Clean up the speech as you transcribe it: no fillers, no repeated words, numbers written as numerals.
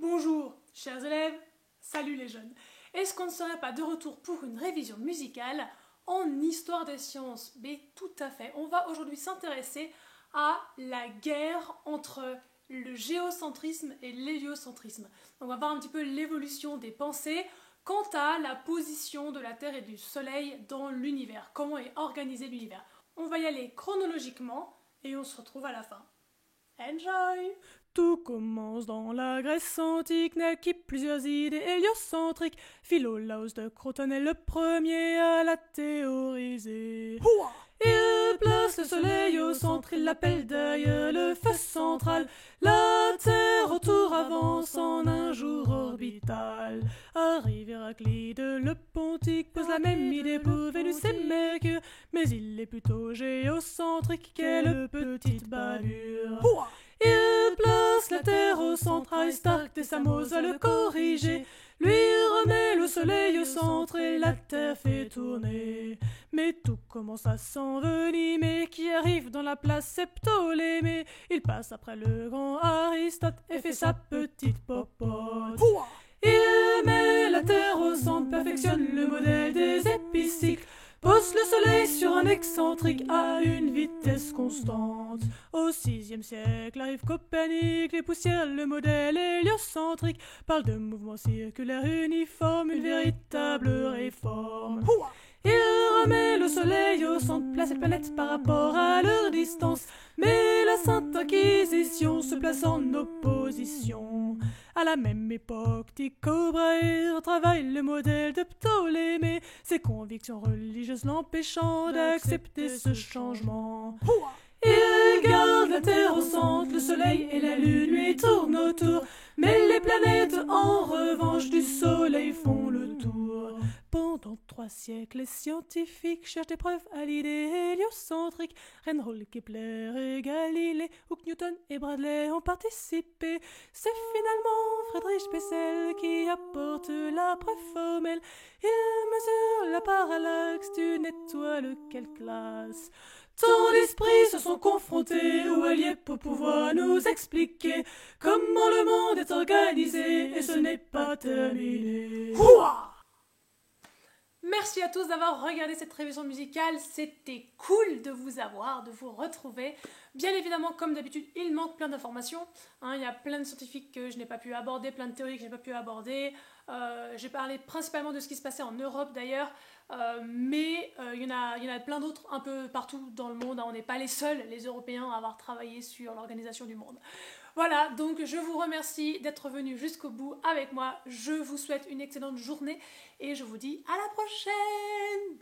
Bonjour, chers élèves, salut les jeunes. Est-ce qu'on ne serait pas de retour pour une révision musicale en histoire des sciences? Mais tout à fait. On va aujourd'hui s'intéresser à la guerre entre le géocentrisme et l'héliocentrisme. On va voir un petit peu l'évolution des pensées quant à la position de la Terre et du Soleil dans l'univers. Comment est organisé l'univers? On va y aller chronologiquement et on se retrouve à la fin. Enjoy! Tout commence dans la Grèce antique, naquit plusieurs idées héliocentriques. Philolaos de Crotone est le premier à la théoriser. Il place le soleil au centre, il l'appelle d'ailleurs le feu central. La Terre autour avance en un jour orbital. Arrive Héraclide, le pontique pose la même idée pour Vénus et Mercure, mais il est plutôt géocentrique, quelle petite bavure. Il place la Terre au centre, Aristarque et Samos va le corriger. Lui remet le soleil au centre et la Terre fait tourner. Mais tout commence à s'envenimer, qui arrive dans la place c'est Ptolémée. Il passe après le grand Aristote et fait sa petite popote. Il met la Terre au centre, perfectionne le modèle des épicycles, pose le soleil sur un excentrique à une vitesse constante. Au VIe siècle arrive Copernic, les poussières, le modèle héliocentrique, parle de mouvements circulaires uniformes, une véritable réforme. Il remet le soleil au centre, place les planètes par rapport à leur distance, mais la Sainte Inquisition se place en opposition. À la même époque, Tycho Brahe travaille le modèle de Ptolémée, ses convictions religieuses l'empêchant d'accepter ce changement. Il garde la Terre au centre, le Soleil et la Lune lui tournent autour, mais les planètes, en revanche, du Soleil font le tour. Pendant 3 siècles, les scientifiques cherchent des preuves à l'idée héliocentrique. Reinhold, Kepler et Galilée, Hooke, Newton et Bradley ont participé. C'est finalement Friedrich Bessel qui apporte la preuve formelle. Il mesure la parallaxe d'une étoile qu'elle classe. Tant d'esprits se sont confrontés ou alliés pour pouvoir nous expliquer comment le monde est organisé, et ce n'est pas terminé. Merci à tous d'avoir regardé cette révision musicale, c'était cool de vous avoir, de vous retrouver. Bien évidemment, comme d'habitude, il manque plein d'informations. Il y a plein de scientifiques que je n'ai pas pu aborder, plein de théories que je n'ai pas pu aborder. J'ai parlé principalement de ce qui se passait en Europe d'ailleurs, mais il y en a plein d'autres un peu partout dans le monde. On n'est pas les seuls, les Européens, à avoir travaillé sur l'organisation du monde. Voilà, donc je vous remercie d'être venus jusqu'au bout avec moi. Je vous souhaite une excellente journée et je vous dis à la prochaine.